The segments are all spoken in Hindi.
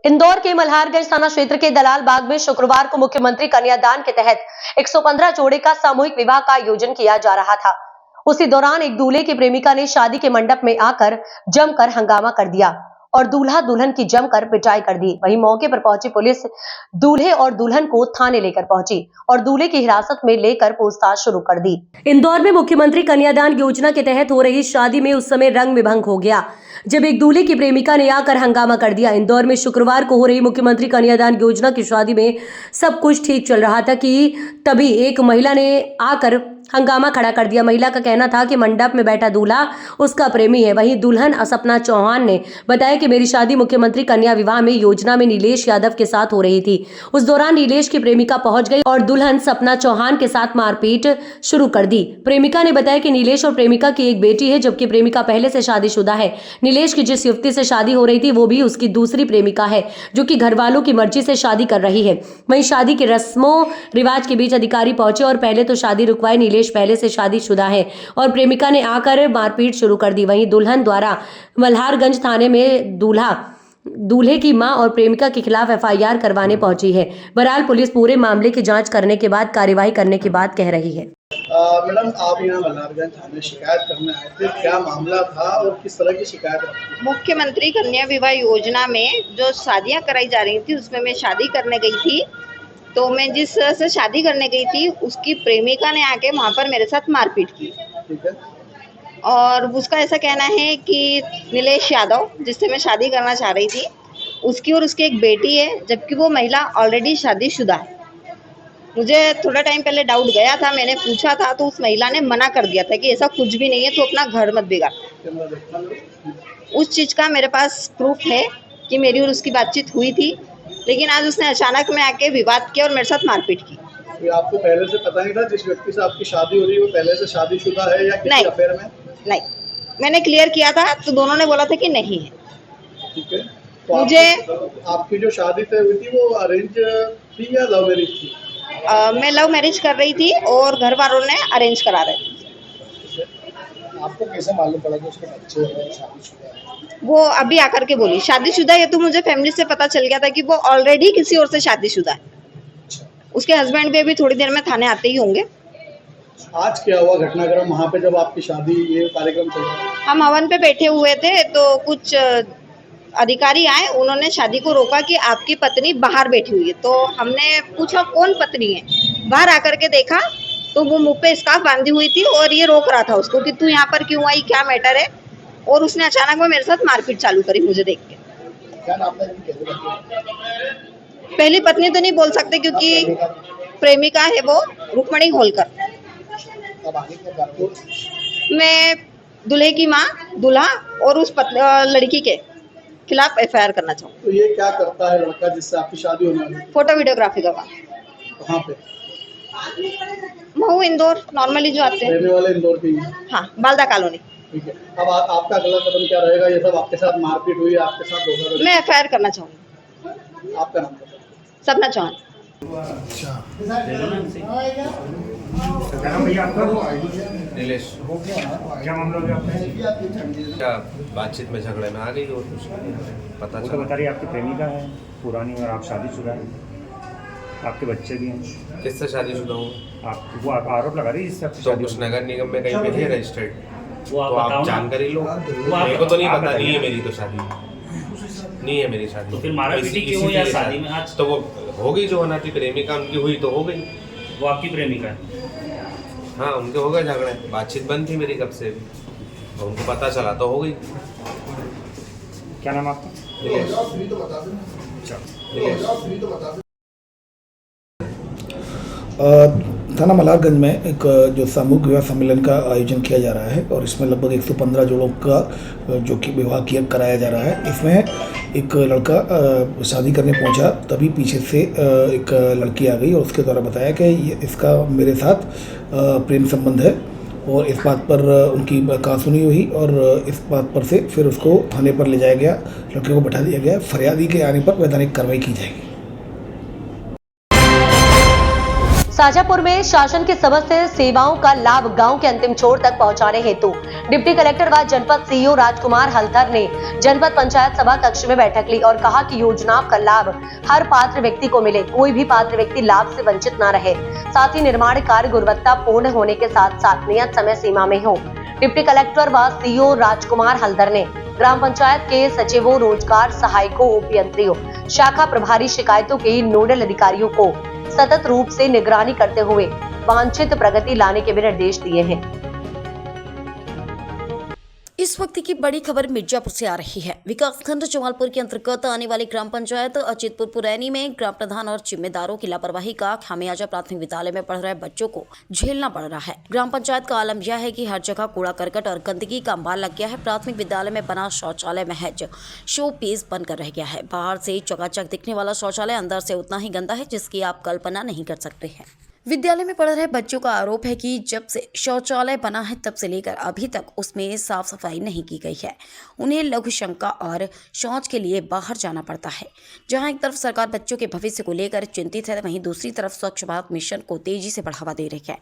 इंदौर के मल्हारगंज थाना क्षेत्र के दलाल बाग में शुक्रवार को मुख्यमंत्री कन्यादान के तहत 115 जोड़े का सामूहिक विवाह का आयोजन किया जा रहा था। उसी दौरान एक दूल्हे की प्रेमिका ने शादी के मंडप में आकर जमकर हंगामा कर दिया और दूल्हा दुल्हन की जमकर पिटाई कर दी। वहीं मौके पर पहुंची पुलिस दूल्हे और दुल्हन को थाने लेकर पहुंची और दूल्हे की हिरासत में लेकर पूछताछ शुरू कर दी। इंदौर में मुख्यमंत्री कन्यादान योजना के तहत हो रही शादी में उस समय रंग में भंग हो गया जब एक दूल्हे की प्रेमिका ने आकर हंगामा कर दिया। इंदौर में शुक्रवार को हो रही मुख्यमंत्री कन्यादान योजना की शादी में सब कुछ ठीक चल रहा था कि तभी एक महिला ने आकर हंगामा खड़ा कर दिया। महिला का कहना था कि मंडप में बैठा दूल्हा उसका प्रेमी है। वहीं दुल्हन सपना चौहान ने बताया कि मेरी शादी मुख्यमंत्री कन्या विवाह में योजना में नीलेश यादव के साथ हो रही थी। उस दौरान नीलेश की प्रेमिका पहुंच गई और दुल्हन सपना चौहान के साथ मारपीट शुरू कर दी। प्रेमिका ने बताया कि नीलेश और प्रेमिका की एक बेटी है जबकि प्रेमिका पहले से शादीशुदा है। नीलेश की जिस युवती से शादी हो रही थी वो भी उसकी दूसरी प्रेमिका है जो कि घर वालों की मर्जी से शादी कर रही है। वहीं शादी के रस्मों रिवाज के बीच अधिकारी पहुंचे और पहले तो शादी रुकवाई। नीलेश पहले से शादीशुदा है और प्रेमिका ने आकर मारपीट शुरू कर दी। वहीं दुल्हन द्वारा मल्हारगंज थाने में दूल्हे की मां और प्रेमिका के खिलाफ एफआईआर करवाने पहुंची है। बहरहाल पुलिस पूरे मामले की जांच करने के बाद कार्यवाही करने की बात कह रही है। मैडम, आप यहाँ मल्हारगंज थाने शिकायत करने आए थे, क्या मामला था और किस तरह की शिकायत थी? मुख्यमंत्री कन्या विवाह योजना में जो शादियां कराई जा रही थी उसमें मैं शादी करने गई थी। तो मैं जिस से शादी करने गई थी उसकी प्रेमिका ने आके वहाँ पर मेरे साथ मारपीट की। ठीक है। और उसका ऐसा कहना है कि नीलेश यादव जिससे मैं शादी करना चाह रही थी उसकी और उसकी एक बेटी है जबकि वो महिला ऑलरेडी शादीशुदा है। मुझे थोड़ा टाइम पहले डाउट गया था, मैंने पूछा था तो उस महिला ने मना कर दिया था कि ऐसा कुछ भी नहीं है, तो अपना घर मत बिगाड़। उस चीज़ का मेरे पास प्रूफ है कि मेरी और उसकी बातचीत हुई थी, लेकिन आज उसने अचानक में आके विवाद किया और मेरे साथ मारपीट की। ये आपको पहले से पता नहीं था जिस व्यक्ति से आपकी शादी हो रही है वो पहले से शादीशुदा है या किसी अफेयर में? नहीं, मैंने क्लियर किया था तो दोनों ने बोला था कि नहीं है। ठीक है। तो मुझे आपकी जो शादी तय हुई थी वो अरेंज थी या लव मैरिज थी? मैं लव मैरिज कर रही थी और घर वालों ने अरेंज करा रहे थे। आपको कैसे मालूम पड़ा कि उसके बच्चे हैं, शादीशुदा है? वो अभी आकर के बोली शादीशुदा है, तो मुझे फैमिली से पता चल गया था कि वो ऑलरेडी किसी और से शादीशुदा है। उसके हस्बैंड भी अभी थोड़ी देर में थाने आते ही होंगे। आज क्या हुआ घटनाक्रम वहाँ पे जब आपकी शादी ये कार्यक्रम चल रहा? हम हवन पे बैठे हुए थे तो कुछ अधिकारी आए, उन्होंने शादी को रोका कि आपकी पत्नी बाहर बैठी हुई है। तो हमने पूछा कौन पत्नी है, बाहर आकर के देखा तो वो मुंह पे स्कार्फ बांधी हुई थी और ये रोक रहा था उसको कि तू यहाँ पर क्यों आई, क्या मैटर है। और उसने अचानक में मेरे साथ मारपीट चालू करी मुझे देख के। क्या नाम है? पहली पत्नी तो नहीं बोल सकते क्योंकि प्रेमिका है वो रुक्मणी होलकर। मैं दूल्हे की माँ, दूल्हा और उस लड़की के खिलाफ एफआईआर करना चाहूँ। तो ये क्या करता है लड़का जिससे आपकी शादी होने वाली? फोटो वीडियोग्राफी का काम। कहाँ पे? महू इंदौर नॉर्मली जो आते हैं। रहने वाले इंदौर के ही? हाँ, बालदा कॉलोनी। ठीक है। अब आपका अगला कदम क्या रहेगा? ये सब आपके साथ मारपीट हुई, आपके साथ धोखा? मैं एफआईआर करना चाहूँगी। आपका नाम बताइए। सपना चौहान। अच्छा। भैया आपका नीलेश, क्या मामला हो गया आपने? क्या बातचीत में झगड़े में आ गई और कुछ पता वो तो चला? बता रही है आपकी प्रेमिका है पुरानी और आप शादीशुदा हैं, आपके बच्चे भी हैं। किससे शादीशुदा हूँ? वो आरोप लगा रही है जिससे आपकी तो शादी कुछ हो नगर निगम में कहीं पे है रजिस्टर्ड? वो तो आप जानकारी लो। मेरे को तो नहीं पता, नहीं है मेरी तो शादी, नहीं है मेरी शादी। तो फिर मारापीटी क्यों हुई या शादी में आज? तो वो हो गई जो होना थी, प्रेमिका उनकी हुई तो हो गई। वो आपकी प्रेमिका है? हाँ, उनके हो गए झगड़े, बातचीत बंद थी मेरी कब से भी, और उनको पता चला तो हो गई। क्या नाम आपका? नीलेश। थाना मल्हारगंज में एक जो सामूहिक विवाह सम्मेलन का आयोजन किया जा रहा है और इसमें लगभग 115 जोड़ों का जो कि विवाह कराया जा रहा है। इसमें एक लड़का शादी करने पहुंचा, तभी पीछे से एक लड़की आ गई और उसके द्वारा बताया कि इसका मेरे साथ प्रेम संबंध है और इस बात पर उनकी कहासुनी हुई और इस बात पर से फिर उसको थाने पर ले जाया गया, लड़के को बैठा दिया गया। फरियादी के आने पर वैधानिक कार्रवाई की जाएगी। शाजापुर में शासन की समस्त सेवाओं का लाभ गांव के अंतिम छोर तक पहुंचाने हेतु डिप्टी कलेक्टर व जनपद सीईओ राजकुमार हल्दर ने जनपद पंचायत सभा कक्ष में बैठक ली और कहा कि योजनाओं का लाभ हर पात्र व्यक्ति को मिले, कोई भी पात्र व्यक्ति लाभ से वंचित न रहे। साथ ही निर्माण कार्य गुणवत्तापूर्ण होने के साथ साथ नियत समय सीमा में हो। डिप्टी कलेक्टर व सीईओ राजकुमार हल्दर ने ग्राम पंचायत के सचिवों, रोजगार सहायकों, उपयंत्रियों, शाखा प्रभारी, शिकायतों के नोडल अधिकारियों को सतत रूप से निगरानी करते हुए वांछित प्रगति लाने के भी निर्देश दिए हैं। इस वक्त की बड़ी खबर मिर्जापुर से आ रही है। विकासखंड जमालपुर के अंतर्गत आने वाली ग्राम पंचायत अचितपुर पुरैनी में ग्राम प्रधान और जिम्मेदारों की लापरवाही का खामियाजा प्राथमिक विद्यालय में पढ़ रहे बच्चों को झेलना पड़ रहा है। ग्राम पंचायत का आलम यह है कि हर जगह कूड़ा करकट और गंदगी का अंबार लग गया है। प्राथमिक विद्यालय में बना शौचालय महज शो पीस बनकर रह गया है। बाहर से चकाचक दिखने वाला शौचालय अंदर से उतना ही गंदा है जिसकी आप कल्पना नहीं कर सकते हैं। विद्यालय में पढ़ रहे बच्चों का आरोप है कि जब से शौचालय बना है तब से लेकर अभी तक उसमें साफ सफाई नहीं की गई है। उन्हें लघु शंका और शौच के लिए बाहर जाना पड़ता है। जहां एक तरफ सरकार बच्चों के भविष्य को लेकर चिंतित है, वहीं दूसरी तरफ स्वच्छ भारत मिशन को तेजी से बढ़ावा दे रही है,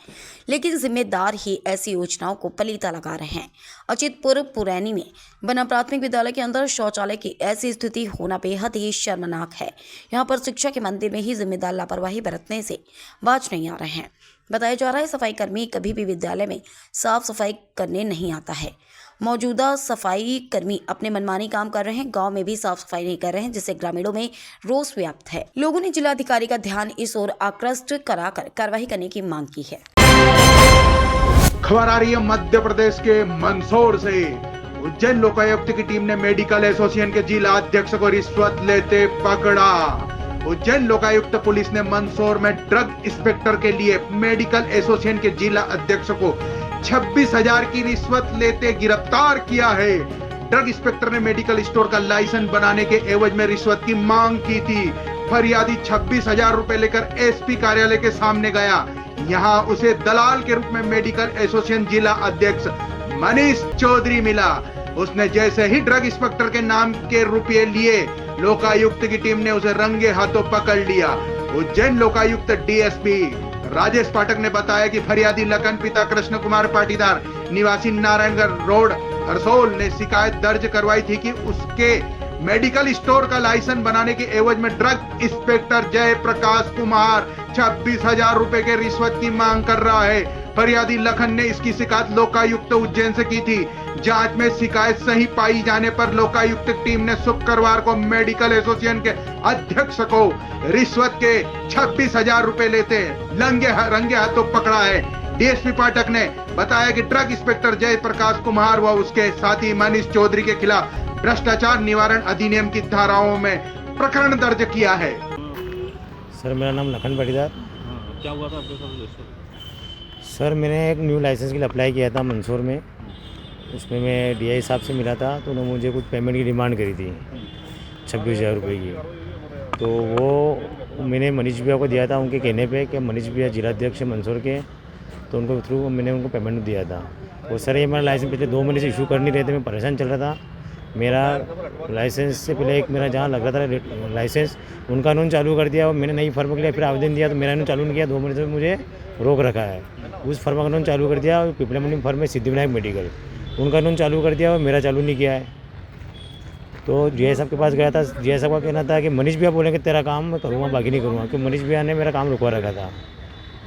लेकिन जिम्मेदार ही ऐसी योजनाओं को पलीता लगा रहे हैं। अचितपुर पुरैनी में बना प्राथमिक विद्यालय के अंदर शौचालय की ऐसी स्थिति होना बेहद ही शर्मनाक है। यहाँ पर शिक्षा के मंदिर में ही जिम्मेदार लापरवाही बरतने से बाज नहीं रहे हैं। बताया जा रहा है सफाई कर्मी कभी भी विद्यालय में साफ सफाई करने नहीं आता है। मौजूदा सफाई कर्मी अपने मनमानी काम कर रहे हैं, गांव में भी साफ सफाई नहीं कर रहे हैं, जिससे ग्रामीणों में रोष व्याप्त है। लोगों ने जिलाधिकारी का ध्यान इस ओर आकृष्ट कराकर कार्रवाई करने की मांग की है। खबर आ रही है मध्य प्रदेश के मंदसौर से। उज्जैन लोकायुक्त की टीम ने मेडिकल एसोसिएशन के जिला अध्यक्ष को रिश्वत लेते पकड़ा। उज्जैन लोकायुक्त पुलिस ने मंदसौर में ड्रग इंस्पेक्टर के लिए मेडिकल एसोसिएशन के जिला अध्यक्ष को 26,000 की रिश्वत लेते गिरफ्तार किया है। ड्रग इंस्पेक्टर ने मेडिकल स्टोर का लाइसेंस बनाने के एवज में रिश्वत की मांग की थी। फरियादी 26,000 रुपए लेकर एसपी कार्यालय के सामने गया। यहाँ उसे दलाल के रूप में मेडिकल एसोसिएशन जिला अध्यक्ष मनीष चौधरी मिला। उसने जैसे ही ड्रग इंस्पेक्टर के नाम के रुपये लिए, लोकायुक्त की टीम ने उसे रंगे हाथों पकड़ लिया। उज्जैन लोकायुक्त डीएसपी राजेश पाठक ने बताया कि फरियादी लखन पिता कृष्ण कुमार पाटीदार निवासी नारायणगढ़ रोड हरसोल ने शिकायत दर्ज करवाई थी कि उसके मेडिकल स्टोर का लाइसेंस बनाने के एवज में ड्रग इंस्पेक्टर जय प्रकाश कुमार 26,000 रुपए के रिश्वत की मांग कर रहा है। फरियादी लखन ने इसकी शिकायत लोकायुक्त उज्जैन से की थी। जांच में शिकायत सही पाई जाने पर लोकायुक्त टीम ने शुक्रवार को मेडिकल एसोसिएशन के अध्यक्ष को रिश्वत के 26,000 रुपए लेते रंगे हाथों पकड़ा है। डीएसपी पाठक ने बताया कि ड्रग इंस्पेक्टर जय प्रकाश कुमार व उसके साथी मनीष चौधरी के खिलाफ भ्रष्टाचार निवारण अधिनियम की धाराओं में प्रकरण दर्ज किया है। सर मेरा नाम लखन पाटीदार। क्या हुआ था आपके साथ? सर मैंने एक न्यू लाइसेंस के लिए अप्लाई किया था मंदसौर में। उसमें मैं डीआई साहब से मिला था तो उन्होंने मुझे कुछ पेमेंट की डिमांड करी थी 26,000 रुपये की। तो वो मैंने मनीष भैया को दिया था उनके कहने पे कि मनीष भैया जिलाध्यक्ष मंदसौर के, तो उनको थ्रू मैंने उनको पेमेंट दिया था। वो सर ये मेरा लाइसेंस पिछले 2 महीने से इशू कर नहीं रहे थे, मैं परेशान चल रहा था। मेरा लाइसेंस से पहले एक मेरा जहाँ लग रहा था लाइसेंस, उनका कानून चालू कर दिया और मैंने नई फर्म के लिए फिर आवेदन दिया तो मेरा कानून चालू नहीं किया। 2 महीने से मुझे रोक रखा है। उस फर्म का कानून चालू कर दिया और पिपला मंडी फर्म में सिद्धिविनायक मेडिकल, उनका कानून चालू कर दिया और मेरा चालू नहीं किया है। तो डीआई साहब के पास गया था। डीआई साहब का कहना था कि मनीष भैया बोलेंगे तेरा काम मैं करूँगा, बाकी नहीं करूँगा, क्योंकि मनीष भैया ने मेरा काम रुकवा रखा था।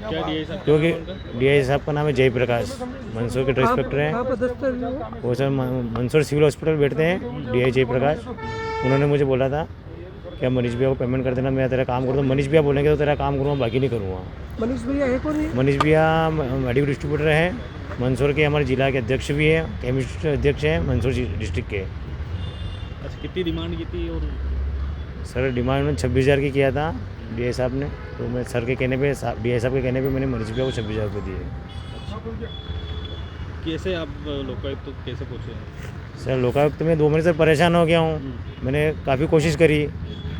क्योंकि डीआई साहब का नाम है जय प्रकाश, मंदसौर के ड्रग इंस्पेक्टर हैं। वो सर मंदसौर सिविल हॉस्पिटल बैठते हैं डीआई जय प्रकाश। उन्होंने मुझे बोला था कि मनीष भैया को पेमेंट कर देना, मैं तेरा काम करूँगा। मनीष भैया बोलेंगे तो तेरा काम करूँगा, बाकी नहीं करूँगा। मनीष भैया है कौन? मनीष भैया मेडिकल डिस्ट्रीब्यूटर हैं, मंदसौर के हमारे जिला के अध्यक्ष भी हैं, केमिस्ट अध्यक्ष हैं मंदसौर डिस्ट्रिक्ट के। अच्छा, कितनी डिमांड की थी? और सर डिमांड उन्होंने 26,000 की किया था डीआई साहब ने। तो मैं सर के कहने पे, डीआई साहब के कहने पे मैंने मनीष भैया को 26,000 रुपये दिए। कैसे आप लोकायुक्त तो कैसे पहुँचे? सर लोकायुक्त में 2 महीने से परेशान हो गया हूँ। मैंने काफ़ी कोशिश करी।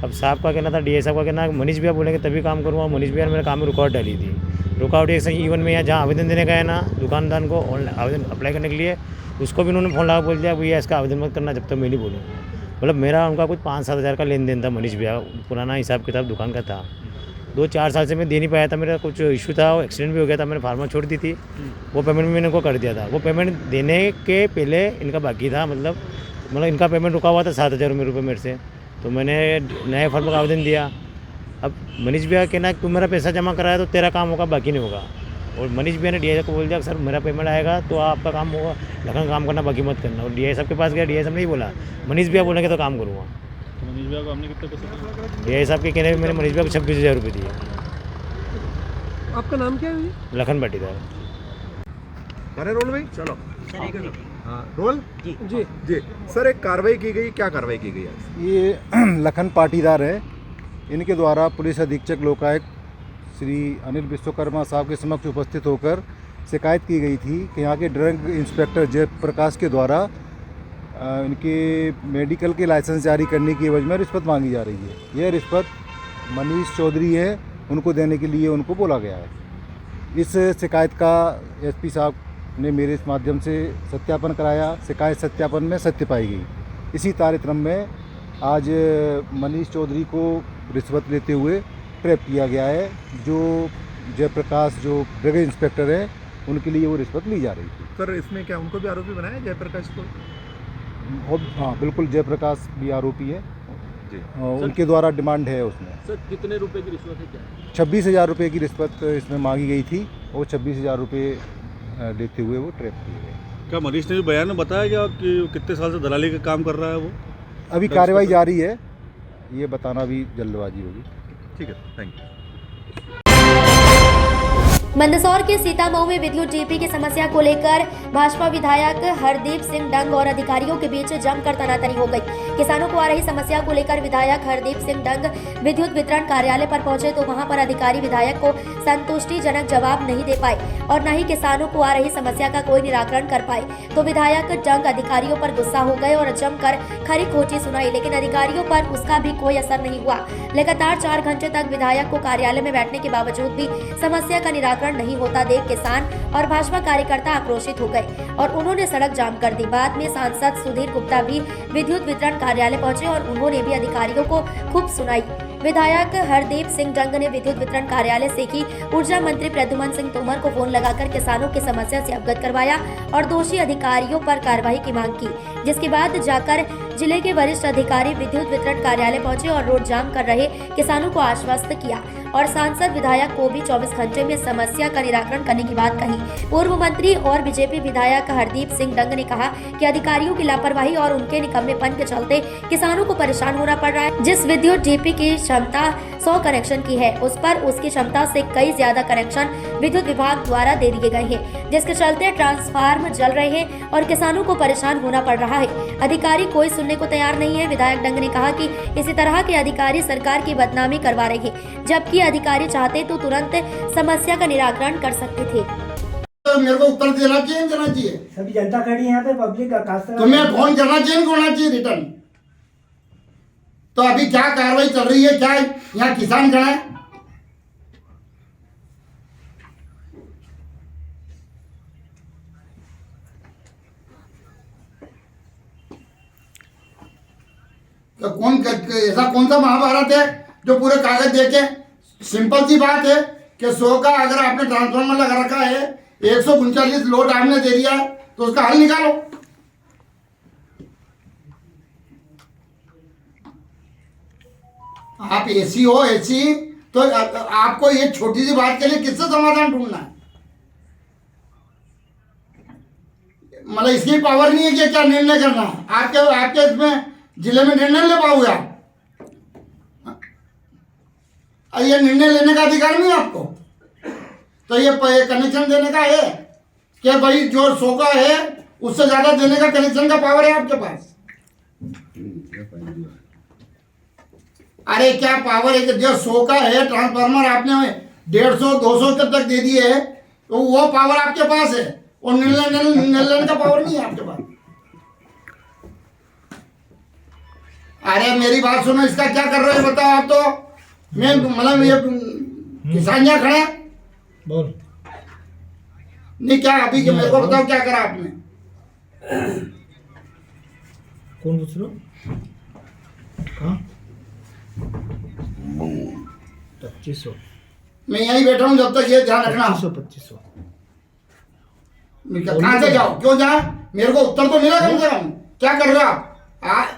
अब साहब का कहना था, डीआई साहब का कहना मनीष भैया बोलेंगे तभी काम करूँगा। मनीष भैया ने मेरे काम में रुकावट डाली थी। रुकावट एक सही इवन में यहाँ जहाँ आवेदन देने गए ना दुकानदार को आवेदन अप्लाई करने के लिए, उसको भी उन्होंने फ़ोन लगा बोल दिया भैया इसका आवेदन मत करना जब तक मैं नहीं बोलूँ। मतलब मेरा उनका कुछ 5-7 हज़ार का लेन देन था मनीष भैया, पुराना हिसाब किताब दुकान का था। 2-4 साल से मैं दे नहीं पाया था, मेरा कुछ इशू था, वो एक्सीडेंट भी हो गया था, मैंने फार्मा छोड़ दी थी। वो पेमेंट भी मैंने इनको कर दिया था। वो पेमेंट देने के पहले इनका बाकी था, मतलब इनका पेमेंट रुका हुआ था 7,000 रुपये मेरे से। तो मैंने नए फॉर्म का आवेदन दिया। अब मनीष भैया कहना तू मेरा पैसा जमा कराया तो तेरा काम होगा, बाकी नहीं होगा। और मनीष भैया ने DI को बोल दिया सर मेरा पेमेंट आएगा तो आपका काम होगा, लखन काम करना बाकी मत करना। और DI साहब के पास गया, DI साहब नहीं बोला, मनीष भैया बोलेंगे तो काम करूँगा। तो मनीष भैया को हमने कितने पैसे दिए? DI साहब के कहने में मैंने मनीष भैया को 26,000 रुपये दिए। आपका नाम क्या है? लखन पाटीदार। अरे रोल भाई चलो। हाँ रोल जी जी जी। सर एक कार्रवाई की गई, क्या कार्रवाई की गई है? ये लखन पाटीदार है, इनके द्वारा पुलिस अधीक्षक लोकायुक्त श्री अनिल विश्वकर्मा साहब के समक्ष उपस्थित होकर शिकायत की गई थी कि यहाँ के ड्रग इंस्पेक्टर जयप्रकाश के द्वारा इनके मेडिकल के लाइसेंस जारी करने की एवज में रिश्वत मांगी जा रही है। यह रिश्वत मनीष चौधरी है, उनको देने के लिए उनको बोला गया है। इस शिकायत का SP साहब ने मेरे इस माध्यम से सत्यापन कराया। शिकायत सत्यापन में सत्य पाई गई। इसी कार्यक्रम में आज मनीष चौधरी को रिश्वत लेते हुए ट्रैप किया गया है। जो जयप्रकाश जो ड्रग इंस्पेक्टर हैं उनके लिए वो रिश्वत ली जा रही थी। सर इसमें क्या उनको भी आरोपी बनाया जयप्रकाश को? और हाँ बिल्कुल, जयप्रकाश भी आरोपी है जी। उनके द्वारा डिमांड है उसमें। सर कितने रुपए की रिश्वत है क्या? 26,000 रुपये की रिश्वत इसमें मांगी गई थी और 26,000 रुपये लेते हुए वो ट्रैप किए गए। क्या मनीष ने भी बयान में बताया क्या कि कितने साल से दलाली का काम कर रहा है वो? अभी कार्रवाई जारी है, ये बताना भी जल्दबाजी होगी। ठीक है, थैंक यू। मंदसौर के सीतामऊ में विद्युत डीपी की समस्या को लेकर भाजपा विधायक हरदीप सिंह डंग और अधिकारियों के बीच जमकर तनातनी हो गई। किसानों को आ रही समस्या को लेकर विधायक हरदीप सिंह डंग विद्युत वितरण कार्यालय पर पहुंचे तो वहां पर अधिकारी विधायक को संतुष्टिजनक जवाब नहीं दे पाए और न ही किसानों को आ रही समस्या का कोई निराकरण कर पाए। तो विधायक डंग अधिकारियों पर गुस्सा हो गए और जमकर खरी खोटी सुनाई, लेकिन अधिकारियों पर उसका भी कोई असर नहीं हुआ। लगातार 4 घंटे तक विधायक को कार्यालय में बैठने के बावजूद भी समस्या का निराकरण नहीं होता देख किसान और भाजपा कार्यकर्ता आक्रोशित हो गए और उन्होंने सड़क जाम कर दी। बाद में सांसद सुधीर गुप्ता भी विद्युत वितरण कार्यालय पहुंचे और उन्होंने भी अधिकारियों को खूब सुनाई। विधायक हरदीप सिंह डंग ने विद्युत वितरण कार्यालय से की ऊर्जा मंत्री प्रद्युमन सिंह तोमर को फोन लगाकर किसानों की समस्या से अवगत करवाया और दोषी अधिकारियों पर कार्रवाई की मांग की, जिसके बाद जाकर जिले के वरिष्ठ अधिकारी विद्युत वितरण कार्यालय पहुंचे और रोड जाम कर रहे किसानों को आश्वस्त किया और सांसद विधायक को भी 24 घंटे में समस्या का निराकरण करने की बात कही। पूर्व मंत्री और बीजेपी विधायक हरदीप सिंह डंग ने कहा कि अधिकारियों की लापरवाही और उनके निकम्मेपन के चलते किसानों को परेशान होना पड़ रहा है। जिस विद्युत डीपी की क्षमता 100 कनेक्शन की है, उस पर उसकी क्षमता से कई ज्यादा कनेक्शन विद्युत विभाग द्वारा दे दिए गए हैं, जिसके चलते ट्रांसफार्मर जल रहे हैं और किसानों को परेशान होना पड़ रहा है। अधिकारी कोई सुनने को तैयार नहीं है। विधायक डंग ने कहा कि इसी तरह के अधिकारी सरकार की बदनामी करवा रहे हैं, जबकि अधिकारी चाहते तो तुरंत समस्या का निराकरण कर सकते थे। तो मेरे को उत्तर देना चाहिए, देना चाहिए। सभी जनता खड़ी है यहाँ पे, पब्लिक का तो मैं फोन करना चाहिए, होना चाहिए रिटर्न। तो अभी क्या कार्रवाई चल रही है, क्या यहाँ किसान खड़ा है? तो ऐसा कौन सा महाभारत है जो पूरे कागज देके? सिंपल सी बात है कि 100 का अगर आपने ट्रांसफार्मर लगा रखा है, 139 लोड आपने दे दिया है, तो उसका हल निकालो। आप एसी हो, एसी तो आपको ये छोटी सी बात के लिए किससे समाधान ढूंढना है? मतलब इसकी पावर नहीं है कि क्या निर्णय करना है? आपके इसमें जिले में निर्णय ले पाओगे आप? ये निर्णय लेने का अधिकार नहीं है आपको। तो ये कनेक्शन देने का है कि भाई जो 100 का है उससे ज्यादा देने का कनेक्शन का पावर है आपके पास। अरे क्या पावर है कि जो 100 का है ट्रांसफार्मर आपने 150-200 तक दे दिए है, तो वो पावर आपके पास है और निर्णय लेने का पावर नहीं है आपके पास। अरे मेरी बात सुनो, इसका क्या कर रहे हो बताओ आप? तो मैं मतलब ये किसान यहाँ खड़े बोल नहीं क्या अभी के मेरे को बताओ क्या करा आपने? कौन पूछ रहा? हाँ 2500 मैं यहीं बैठा हूँ जब तक ये ध्यान रखना। 2500 कहाँ से जाओ, क्यों जाए, मेरे को उत्तर तो मिला कम से कम। क्या कर रहे हो आप?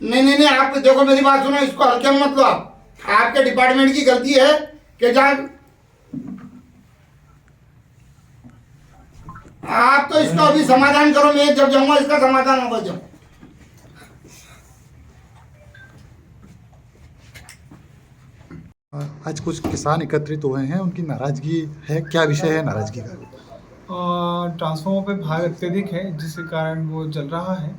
नहीं, आप देखो मेरी बात सुनो, इसको हल्के में मत लो आप। आपके डिपार्टमेंट की गलती है कि जहाँ आप तो इसका अभी समाधान करो, मैं जब जाऊंगा इसका समाधान होगा जब। आज कुछ किसान एकत्रित हुए हैं, उनकी नाराजगी है, क्या विषय है नाराजगी का? ट्रांसफार्मर पे भार अत्यधिक है जिसके कारण वो जल रहा है।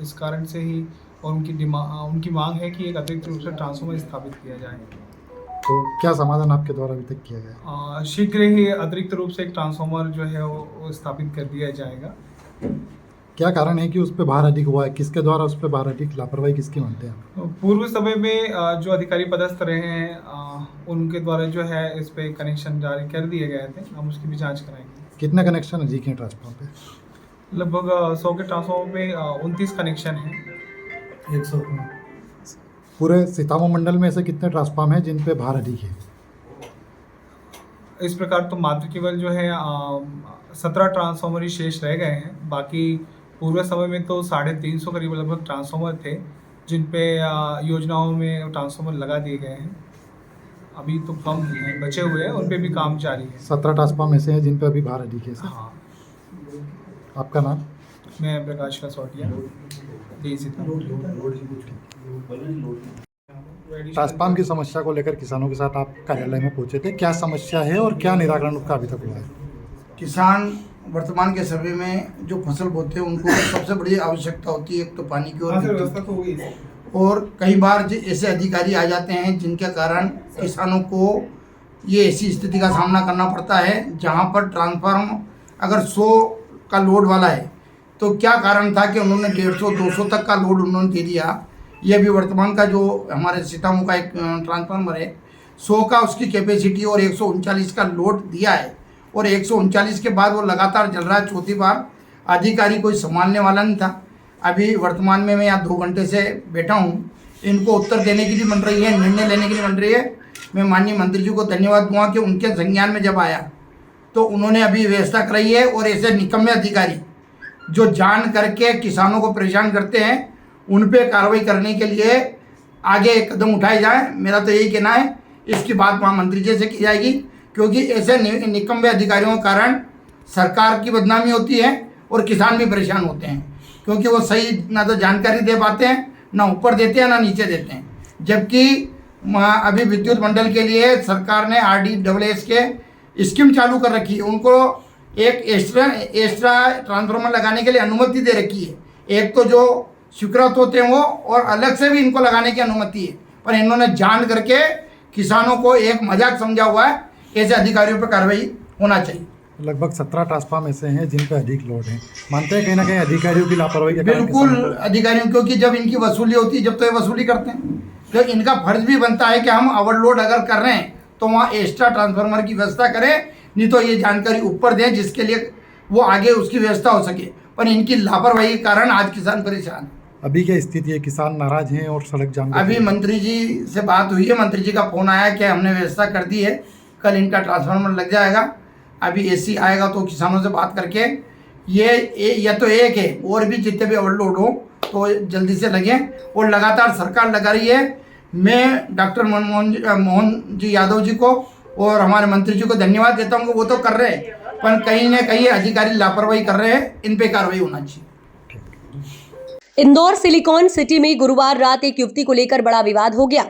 इस कारण से ही और उनकी मांग है कि एक अतिरिक्त रूप से ट्रांसफार्मर स्थापित किया जाए। तो क्या समाधान आपके द्वारा अभी तक किया गया? शीघ्र ही अतिरिक्त रूप से एक ट्रांसफार्मर जो है वो स्थापित कर दिया जाएगा। क्या कारण है कि उस पर भार अधिक हुआ है? किसके द्वारा उस पर भार अधिक, लापरवाही किसकी मानते हैं? पूर्व समय में जो अधिकारी पदस्थ रहे हैं उनके द्वारा जो है इस पे कनेक्शन जारी कर दिए गए थे। हम उसकी भी जांच कराएंगे। कितने कनेक्शन अधिक हैं ट्रांसफार्मर पे? लगभग 100 के ट्रांसफार्मर पे 29 कनेक्शन हैं। 100 पूरे सीतामऊ मंडल में ऐसे कितने ट्रांसफार्मर हैं जिन पे भार अधिक है? इस प्रकार तो मात्र केवल जो है 17 ट्रांसफार्मर ही शेष रह गए हैं। बाकी पूर्व समय में तो 350 करीब लगभग ट्रांसफार्मर थे जिन पे योजनाओं में ट्रांसफार्मर लगा दिए गए हैं। अभी तो कम हैं, बचे हुए हैं, उन पे भी काम जारी है। 17 ट्रांसफार्मर ऐसे हैं जिन पे अभी भार अधिक है सर? हाँ। आपका नाम? मैं प्रकाश कसौटिया, ट्रांसफार्मर की समस्या को लेकर किसानों के साथ आप कार्यालय में पहुंचे थे, क्या समस्या है और क्या निराकरण उसका अभी तक हुआ है? किसान वर्तमान के समय में जो फसल बोते हैं उनको सबसे बड़ी आवश्यकता होती है, एक तो पानी की और कई बार ऐसे अधिकारी आ जाते हैं जिनके कारण किसानों को ये ऐसी स्थिति का सामना करना पड़ता है जहां पर ट्रांसफार्मर अगर 100 का लोड वाला है तो क्या कारण था कि उन्होंने 150-200 तक का लोड उन्होंने दे दिया। ये भी वर्तमान का जो हमारे सीतामऊ का एक ट्रांसफार्मर है 100 का उसकी कैपेसिटी और 139 का लोड दिया है और 139 के बाद वो लगातार चल रहा है। चौथी बार अधिकारी कोई संभालने वाला नहीं था। अभी वर्तमान में मैं यहाँ 2 घंटे से बैठा हूँ, इनको उत्तर देने के लिए बन रही है, निर्णय लेने के लिए बन रही है। मैं माननीय मंत्री जी को धन्यवाद दूंगा कि उनके संज्ञान में जब आया तो उन्होंने अभी व्यवस्था कराई है और ऐसे निकम्मे अधिकारी जो जान करके किसानों को परेशान करते हैं उन पे कार्रवाई करने के लिए आगे एक कदम उठाए जाए। मेरा तो यही कहना है, इसकी बात वहाँ मंत्री जी से की जाएगी क्योंकि ऐसे निकम्मे अधिकारियों के कारण सरकार की बदनामी होती है और किसान भी परेशान होते हैं क्योंकि वो सही ना तो जानकारी दे पाते हैं, ना ऊपर देते हैं, ना नीचे देते हैं। जबकि अभी विद्युत मंडल के लिए सरकार ने RDSS के स्कीम चालू कर रखी है, उनको एक एक्स्ट्रा ट्रांसफार्मर लगाने के लिए अनुमति दे रखी है। एक तो जो स्वीकृत होते हैं वो और अलग से भी इनको लगाने की अनुमति है, पर इन्होंने जान करके किसानों को एक मजाक समझा हुआ है। ऐसे अधिकारियों पर कार्रवाई होना चाहिए। लगभग 17 ट्रांसफार्मर ऐसे हैं जिन पर अधिक लोड है, मानते हैं कहीं ना कहीं अधिकारियों की लापरवाही के कारण? बिल्कुल अधिकारियों, क्योंकि जब इनकी वसूली होती है जब तो ये वसूली करते हैं, तो इनका फर्ज भी बनता है कि हम ओवरलोड अगर कर रहे हैं तो वहाँ एक्स्ट्रा ट्रांसफार्मर की व्यवस्था करें, नहीं तो ये जानकारी ऊपर दें जिसके लिए वो आगे उसकी व्यवस्था हो सके। पर इनकी लापरवाही के कारण आज किसान परेशान। अभी क्या स्थिति है, किसान नाराज हैं और सड़क जाम? अभी मंत्री जी से बात हुई है, मंत्री जी का फोन आया कि हमने व्यवस्था कर दी है, कल इनका ट्रांसफार्मर लग जाएगा। अभी AC आएगा तो किसानों से बात करके ये तो एक है, और भी जितने भी ओवरलोड हो तो जल्दी से लगे और लगातार सरकार लगा रही है। मैं डॉक्टर मोहन जी यादव जी को और हमारे मंत्री जी को धन्यवाद देता हूँ कि वो तो कर रहे हैं, पर कहीं ना कहीं अधिकारी लापरवाही कर रहे हैं, इन पे कार्रवाई होना चाहिए। इंदौर सिलिकॉन सिटी में गुरुवार रात एक युवती को लेकर बड़ा विवाद हो गया।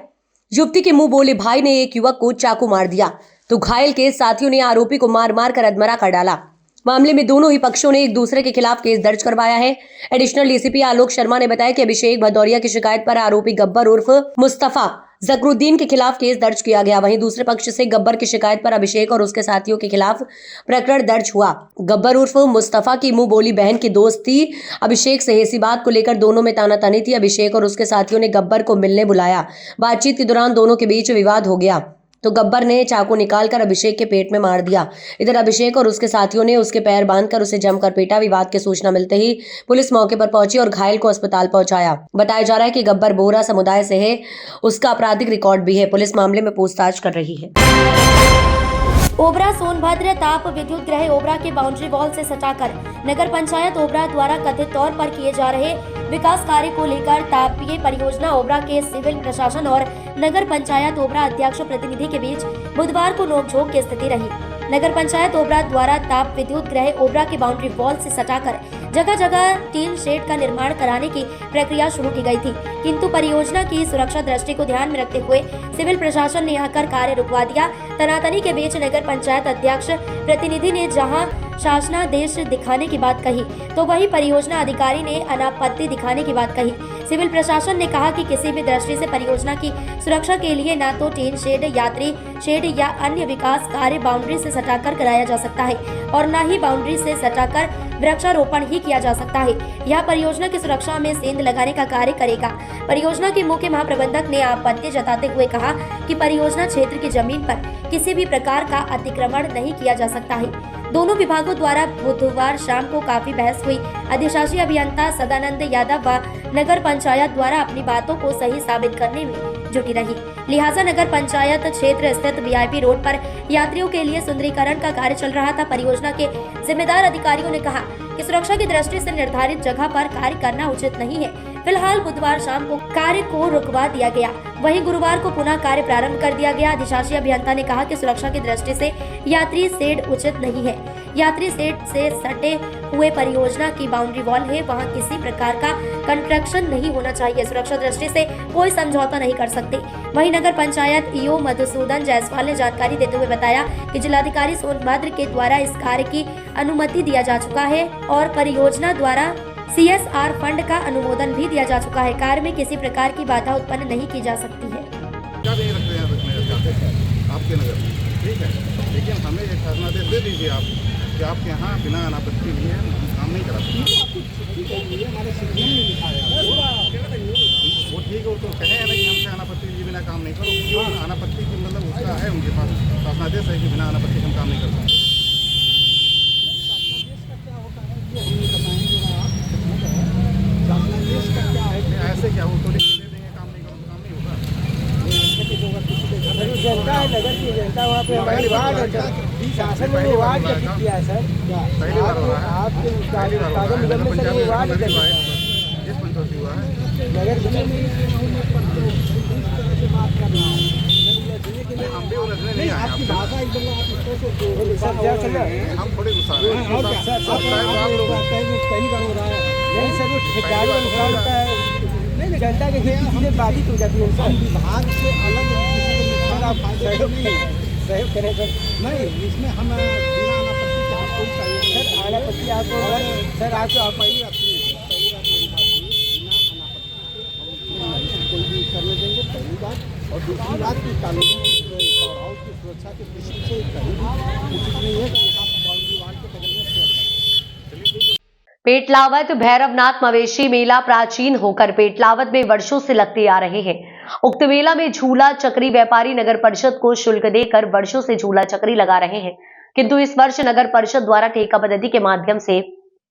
युवती के मुंह बोले भाई ने एक युवक को चाकू मार दिया तो घायल के साथियों ने आरोपी को मार मार कर अधमरा कर डाला। मामले में दोनों ही पक्षों ने एक दूसरे के खिलाफ केस दर्ज करवाया है। एडिशनल DCP आलोक शर्मा ने बताया कि अभिषेक भदौरिया की शिकायत पर आरोपी गब्बर उर्फ मुस्तफा जकरुद्दीन के खिलाफ केस दर्ज किया गया। वहीं दूसरे पक्ष से गब्बर की शिकायत पर अभिषेक और उसके साथियों के खिलाफ प्रकरण दर्ज हुआ। गब्बर उर्फ मुस्तफा की मुंह बोली बहन की दोस्त थी। अभिषेक से ऐसी बात को लेकर दोनों में तानातानी थी। अभिषेक और उसके साथियों ने गब्बर को मिलने बुलाया। बातचीत के दौरान दोनों के बीच विवाद हो गया। तो गब्बर ने चाकू निकालकर अभिषेक के पेट में मार दिया। इधर अभिषेक और उसके साथियों ने उसके पैर बांधकर उसे जमकर पीटा। विवाद की सूचना मिलते ही पुलिस मौके पर पहुंची और घायल को अस्पताल पहुंचाया। बताया जा रहा है कि गब्बर बोहरा समुदाय से है, उसका आपराधिक रिकॉर्ड भी है। पुलिस मामले में पूछताछ कर रही है। ओबरा सोनभद्र ताप विद्युत गृह ओबरा के बाउंड्री वॉल से सटाकर नगर पंचायत ओबरा द्वारा कथित तौर पर किए जा रहे विकास कार्य को लेकर तापीय परियोजना ओबरा के सिविल प्रशासन और नगर पंचायत ओबरा अध्यक्ष प्रतिनिधि के बीच बुधवार को नोकझोंक की स्थिति रही। नगर पंचायत ओबरा द्वारा ताप विद्युत गृह ओबरा के बाउंड्री वॉल से सटाकर जगह जगह टीन शेड का निर्माण कराने की प्रक्रिया शुरू की गई थी, किंतु परियोजना की सुरक्षा दृष्टि को ध्यान में रखते हुए सिविल प्रशासन ने आकर कार्य रुकवा दिया। तनातनी के बीच नगर पंचायत अध्यक्ष प्रतिनिधि ने जहां शासनादेश दिखाने की बात कही तो वही परियोजना अधिकारी ने अनापत्ति दिखाने की बात कही। सिविल प्रशासन ने कहा कि किसी भी दृष्टि से परियोजना की सुरक्षा के लिए न तो टीन शेड, यात्री शेड या अन्य विकास कार्य बाउंड्री से सटाकर कराया जा सकता है और न ही बाउंड्री से सटाकर वृक्षारोपण ही किया जा सकता है। यह परियोजना की सुरक्षा में सेंध लगाने का कार्य करेगा। परियोजना के मुख्य महाप्रबंधक ने आपत्ति जताते हुए कहा कि परियोजना क्षेत्र की जमीन पर किसी भी प्रकार का अतिक्रमण नहीं किया जा सकता है। दोनों विभागों द्वारा बुधवार शाम को काफी बहस हुई। अधिशासी अभियंता सदानंद यादव व नगर पंचायत द्वारा अपनी बातों को सही साबित करने में जुटी रही। लिहाजा नगर पंचायत क्षेत्र स्थित वीआईपी रोड पर यात्रियों के लिए सुंदरीकरण का कार्य चल रहा था। परियोजना के जिम्मेदार अधिकारियों ने कहा कि सुरक्षा की दृष्टि से निर्धारित जगह पर कार्य करना उचित नहीं है। फिलहाल बुधवार शाम को कार्य को रुकवा दिया गया, वहीं गुरुवार को पुनः कार्य प्रारंभ कर दिया गया। अधिशासी अभियंता ने कहा कि सुरक्षा की दृष्टि से यात्री शेड उचित नहीं है। यात्री शेड से सटे हुए परियोजना की बाउंड्री वॉल है, वहां किसी प्रकार का कंस्ट्रक्शन नहीं होना चाहिए। सुरक्षा दृष्टि से कोई समझौता नहीं कर सकते। वहीं नगर पंचायत ईओ मधुसूदन जायसवाल ने जानकारी देते हुए बताया कि जिलाधिकारी सोनभद्र के द्वारा इस कार्य की अनुमति दिया जा चुका है और परियोजना द्वारा CSR फंड का अनुमोदन भी दिया जा चुका है। कार्य में किसी प्रकार की बाधा उत्पन्न नहीं की जा सकती है। क्या नहीं रख रहे हैं आपके नगर में, ठीक है, लेकिन हमें एक शासनादेश दे दीजिए आप कि आपके यहाँ बिना अनापत्ति लिए हम काम नहीं करा सकते। वो ठीक है, वो तो कहे है ना कि हमसे अनापत्ति लिए बिना काम नहीं करो। अनापत्ति की मतलब उसका है, उनके पास शासनादेश है कि बिना अनापत्ति हम काम नहीं कर सकते। ऐसे क्या वो तो लिख के दे देंगे, काम नहीं करो तो काम नहीं होगा। जनता है, नगर की जनता वहाँ पे हमारी शासन में वार्ड गठित किया है सर। पहली बार हो रहा है, आपके पहली बार हो रहा है। नगर पंचायत जिस पंचायत हुआ है नगर हम भी उलझने नहीं आए। आपकी भाषा हम थोड़े गुस्सा हैं। पहली बार हो रहा है। नहीं सर, वो ठेकेदारी का नुकसान होता है, नहीं जनता के खेती चीजें बाधित हो जाती है। सर विभाग से अलग किसी को नुकसान आप सहयोग करें सर। नहीं, इसमें हम बिना अनापत्ति के आप कोई चाहिए सर। अनापत्ति आपको सर आपको पहली बात कोई भी करने देंगे, पहली बात। और दूसरी बात की कानूनी और की सुरक्षा के दृष्टि से कहीं भी उचित नहीं है कि यहाँ बाउंड्री वाल के बगल में शेयर। पेटलावत भैरवनाथ मवेशी मेला प्राचीन होकर पेटलावत में वर्षों से लगते आ रहे हैं। उक्त मेला में झूला चक्री व्यापारी नगर परिषद को शुल्क देकर वर्षों से झूला चक्री लगा रहे हैं, किंतु इस वर्ष नगर परिषद द्वारा ठेका पद्धति के माध्यम से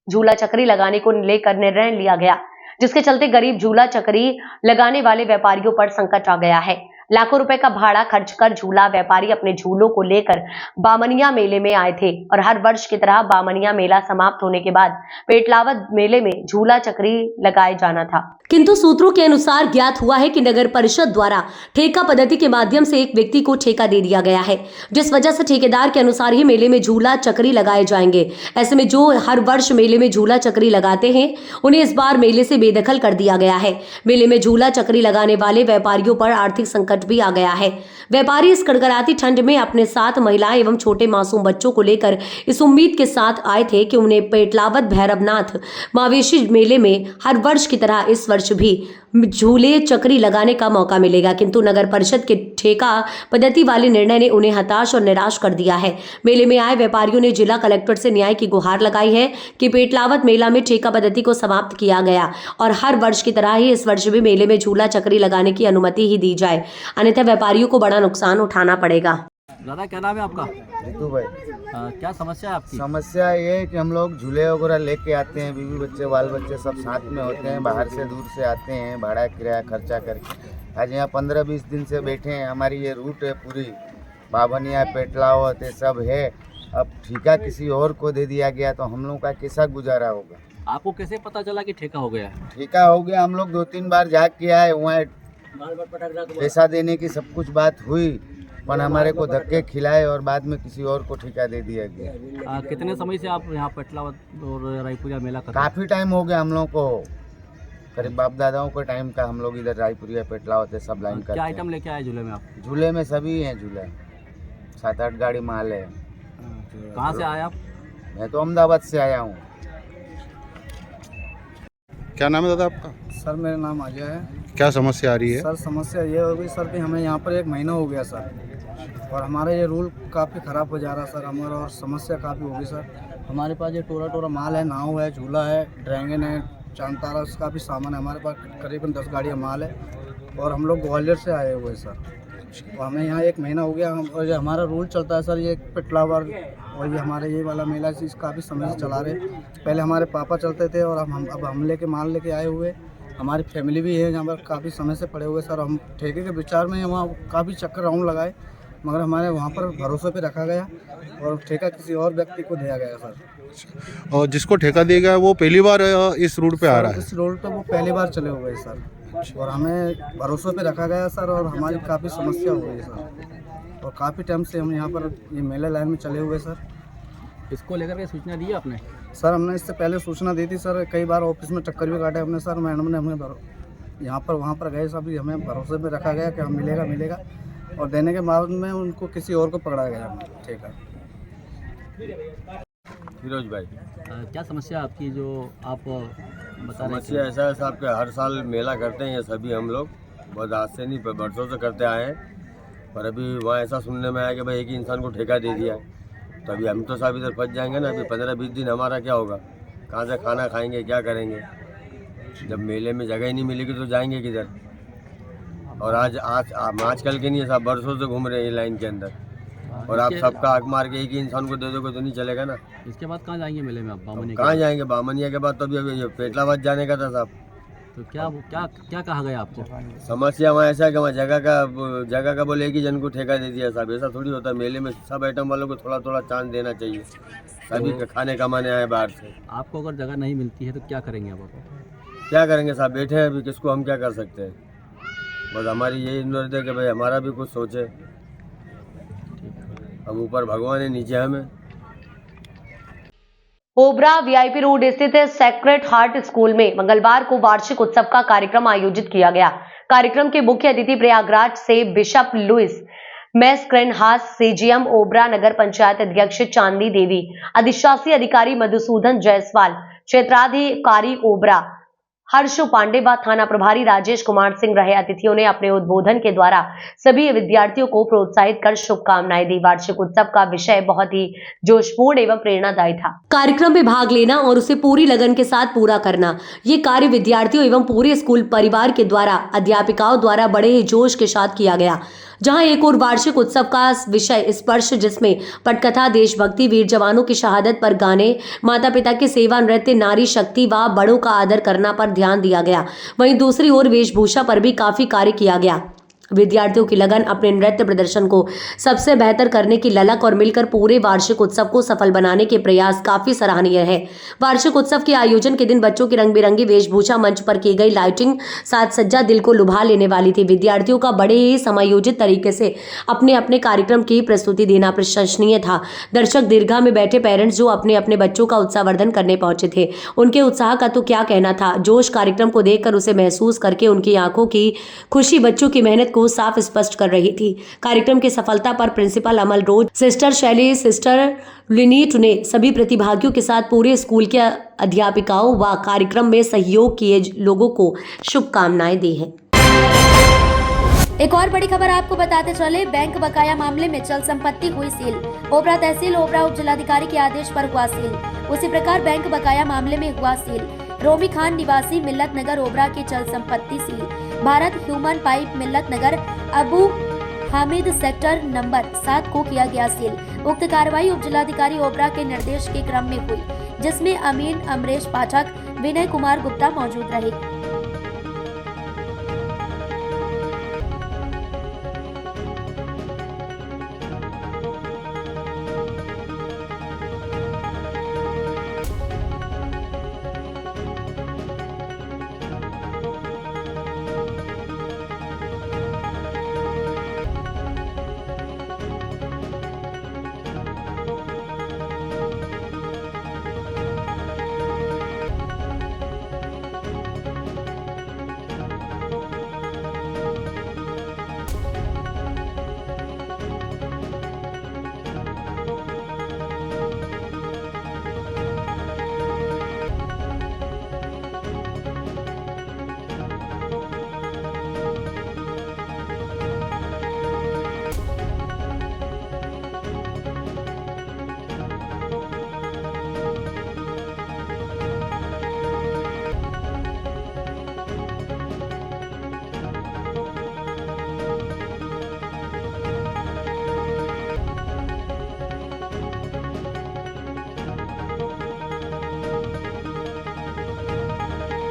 झूला चक्री लगाने को लेकर निर्णय लिया गया, जिसके चलते गरीब झूला चक्री लगाने वाले व्यापारियों पर संकट आ गया है। लाखों रुपए का भाड़ा खर्च कर झूला व्यापारी अपने झूलों को लेकर बामनिया मेले में आए थे और हर वर्ष की तरह बामनिया मेला समाप्त होने के बाद पेटलावत मेले में झूला चक्री लगाए जाना था, किंतु सूत्रों के अनुसार ज्ञात हुआ है कि नगर परिषद द्वारा ठेका पद्धति के माध्यम से एक व्यक्ति को ठेका दे दिया गया है, जिस वजह से ठेकेदार के अनुसार ही मेले में झूला चक्री लगाए जाएंगे। ऐसे में जो हर वर्ष मेले में झूला चक्री लगाते हैं उन्हें इस बार मेले से बेदखल कर दिया गया है। मेले में झूला चक्री लगाने वाले व्यापारियों पर आर्थिक संकट भी आ गया है। व्यापारी इस कड़कड़ाती ठंड में अपने साथ महिलाएं एवं छोटे मासूम बच्चों को लेकर इस उम्मीद के साथ आए थे कि उन्हें पेटलावत भैरवनाथ मवेशी मेले में हर वर्ष की तरह इस वर्ष भी झूले चक्री लगाने का मौका मिलेगा, किंतु नगर परिषद के ठेका पद्धति वाले निर्णय ने उन्हें हताश और निराश कर दिया है। मेले में आए व्यापारियों ने जिला कलेक्टर से न्याय की गुहार लगाई है कि पेटलावत मेला में ठेका पद्धति को समाप्त किया गया और हर वर्ष की तरह ही इस वर्ष भी मेले में झूला चक्री लगाने की अनुमति ही दी जाए। अन्यथा व्यापारियों को बड़ा नुकसान उठाना पड़ेगा। दादा क्या नाम है आपका? रितु भाई, क्या समस्या है आपकी? समस्या ये है कि हम लोग झूले वगैरह लेके आते हैं, बीवी बच्चे बाल बच्चे सब साथ में होते हैं, बाहर से दूर से आते हैं, भाड़ा किराया खर्चा करके आज यहाँ 15-20 दिन से बैठे हैं। हमारी ये रूट है पूरी, बाबनिया पेटलावत ये सब है। अब ठेका किसी और को दे दिया गया तो हम लोग का कैसा गुजारा होगा? आपको कैसे पता चला कि ठेका हो गया? ठेका हो गया, हम लोग 2-3 बार जा के आए, वहाँ पैसा देने की सब कुछ बात हुई, पर हमारे को धक्के खिलाए और बाद में किसी और को ठेका दे दिया गया। कितने समय से आप यहाँ पेटलावत और रायपुरिया मेला कर? काफ़ी टाइम हो गया हम लोग को, करीब बाप दादाओं के टाइम का हम लोग इधर रायपुरिया पेटलावत है सब लाइन करते हैं। क्या आइटम लेके आए झूले में आप? झूले में सभी हैं, झूले 7-8 गाड़ी माल है। कहाँ से आए आप? मैं तो अहमदाबाद से आया हूँ। क्या नाम है दादा आपका? सर मेरा नाम अजय है। क्या समस्या आ रही है? सर समस्या ये हो गई सर कि हमें यहाँ पर 1 महीना हो गया सर, और हमारा ये रूल काफ़ी ख़राब हो जा रहा है सर हमारा, और समस्या काफ़ी होगी सर। हमारे पास ये टोरा माल है, नाव है, झूला है, ड्रैगन है, चांतारा, उसका भी सामान है। हमारे पास करीबन 10 गाड़ियाँ माल है, और हम लोग ग्वालियर से आए हुए हैं सर, और हमें यहाँ 1 महीना हो गया। और ये हमारा रूल चलता है सर, ये पेटलावर और ये हमारे ये वाला मेला चीज़ काफ़ी समय से चला रहे। पहले हमारे पापा चलते थे, और अब हम लेके माल लेके आए हुए। हमारी फैमिली भी है यहाँ पर काफ़ी समय से पड़े हुए सर। हम ठेके के विचार में वहाँ काफ़ी चक्कर राउंड लगाए, मगर हमारे वहाँ पर भरोसे पे रखा गया और ठेका किसी और व्यक्ति को दिया गया सर। और जिसको ठेका दिया गया वो पहली बार इस रूट पे आ रहा है? इस रोड पे वो पहली बार चले हुए सर, और हमें भरोसे पे रखा गया सर, और हमारी काफ़ी समस्या हो गई सर, और काफ़ी टाइम से हम यहाँ पर ये मेले लाइन में चले हुए सर। इसको लेकर के सूचना दी आपने? सर हमने इससे पहले सूचना दी थी सर, कई बार ऑफिस में चक्कर भी काटे हमने सर। मैडम ने हमें यहाँ पर वहाँ पर गए सब, हमें भरोसे में रखा गया कि हम मिलेगा, और देने के बाद में उनको किसी और को पकड़ा गया। ठीक है फिरोज भाई, क्या समस्या आपकी जो आप बता रहे? समस्या ऐसा है साहब कि हर साल मेला करते हैं ये सभी हम लोग, बहुत आज से नहीं बरसों से करते आए हैं, पर अभी वहाँ ऐसा सुनने में आया कि भाई एक ही इंसान को ठेका दे दिया है, तो अभी हम तो साहब इधर फंस जाएंगे ना। अभी 15-20 दिन हमारा क्या होगा, कहाँ से खाना खाएंगे, क्या करेंगे? जब मेले में जगह ही नहीं मिलेगी तो जाएंगे किधर? और आजकल के नहीं है साहब, बरसों से घूम रहे हैं लाइन के अंदर, और आप सबका आग मार के एक ही इंसान को दे दोगे तो नहीं चलेगा ना। इसके बाद कहाँ जाएंगे मेले में आप? बामनिया कहाँ जाएंगे? बामनिया के बाद तो अभी पेटलाबाद जाने का था साहब। तो क्या कहा गया आपको? समस्या वहाँ ऐसा है कि वहाँ जगह का बोले एक ही जन को ठेका दे दिया साहब। ऐसा थोड़ी होता है, मेले में सब आइटम वालों को थोड़ा थोड़ा चांस देना चाहिए, सभी खाने कमाने आए बाहर से। आपको अगर जगह नहीं मिलती है तो क्या करेंगे आप? क्या करेंगे साहब, बैठे हैं अभी, किसको हम क्या कर सकते हैं? बस हमारी यही अनुरोध है कि भाई हमारा भी कुछ सोचे। अब ऊपर भगवान है, नीचे हमें। ओबरा वीआईपी रोड स्थित सेक्रेड हार्ट स्कूल में मंगलवार को वार्षिक उत्सव का कार्यक्रम आयोजित किया गया। कार्यक्रम के मुख्य अतिथि प्रयागराज से बिशप लुइस मैस्क्रेनहास, सीजीएम ओबरा, नगर पंचायत अध्यक्ष चांदनी देवी, अधिशासी अधिकारी मधुसूदन जायसवाल, क्षेत्राधिकारी ओबरा हर्ष पांडे व थाना प्रभारी राजेश कुमार सिंह रहे। अतिथियों ने अपने उद्बोधन के द्वारा सभी विद्यार्थियों को प्रोत्साहित कर शुभकामनाएं दी। वार्षिक उत्सव का विषय बहुत ही जोशपूर्ण एवं प्रेरणादायी था। कार्यक्रम में भाग लेना और उसे पूरी लगन के साथ पूरा करना, ये कार्य विद्यार्थियों एवं पूरे स्कूल परिवार के द्वारा अध्यापिकाओं द्वारा बड़े ही जोश के साथ किया गया। जहां एक और वार्षिक उत्सव का विषय स्पर्श, जिसमें पटकथा, देशभक्ति, वीर जवानों की शहादत पर गाने, माता पिता की सेवा, नृत्य, नारी शक्ति व बड़ों का आदर करना पर ध्यान दिया गया। वहीं दूसरी ओर वेशभूषा पर भी काफी कार्य किया गया। विद्यार्थियों की लगन, अपने नृत्य प्रदर्शन को सबसे बेहतर करने की ललक और मिलकर पूरे वार्षिक उत्सव को सफल बनाने के प्रयास काफी सराहनीय है। वार्षिक उत्सव के आयोजन के दिन बच्चों की रंग बिरंगी वेशभूषा, मंच पर की गई लाइटिंग, साज सज्जा दिल को लुभा लेने वाली थी। विद्यार्थियों का बड़े ही समायोजित तरीके से अपने अपने कार्यक्रम की प्रस्तुति देना प्रशंसनीय था। दर्शक दीर्घा में बैठे पेरेंट्स जो अपने अपने बच्चों का उत्साहवर्धन करने पहुंचे थे, उनके उत्साह का तो क्या कहना था। जोश कार्यक्रम को देखकर उसे महसूस करके उनकी आंखों की खुशी बच्चों की मेहनत को साफ स्पष्ट कर रही थी। कार्यक्रम की सफलता पर प्रिंसिपल अमल रोज, सिस्टर शैली, सिस्टर लिनीट ने सभी प्रतिभागियों के साथ पूरे स्कूल के अध्यापिकाओं व कार्यक्रम में सहयोग किए लोगों को शुभकामनाएं दी हैं। एक और बड़ी खबर आपको बताते चले, बैंक बकाया मामले में चल संपत्ति हुई सील। ओबरा तहसील ओबरा उप जिलाधिकारी के आदेश पर हुआ सील। उसी प्रकार बैंक बकाया मामले में हुआ सील। रोमी खान निवासी मिल्लत नगर ओबरा की चल संपत्ति सील। भारत ह्यूमन पाइप मिल्लत नगर अबू हामिद सेक्टर नंबर 7 को किया गया सील। उक्त कार्रवाई उप जिलाधिकारी ओबरा के निर्देश के क्रम में हुई, जिसमें अमीन अमरेश पाठक, विनय कुमार गुप्ता मौजूद रहे।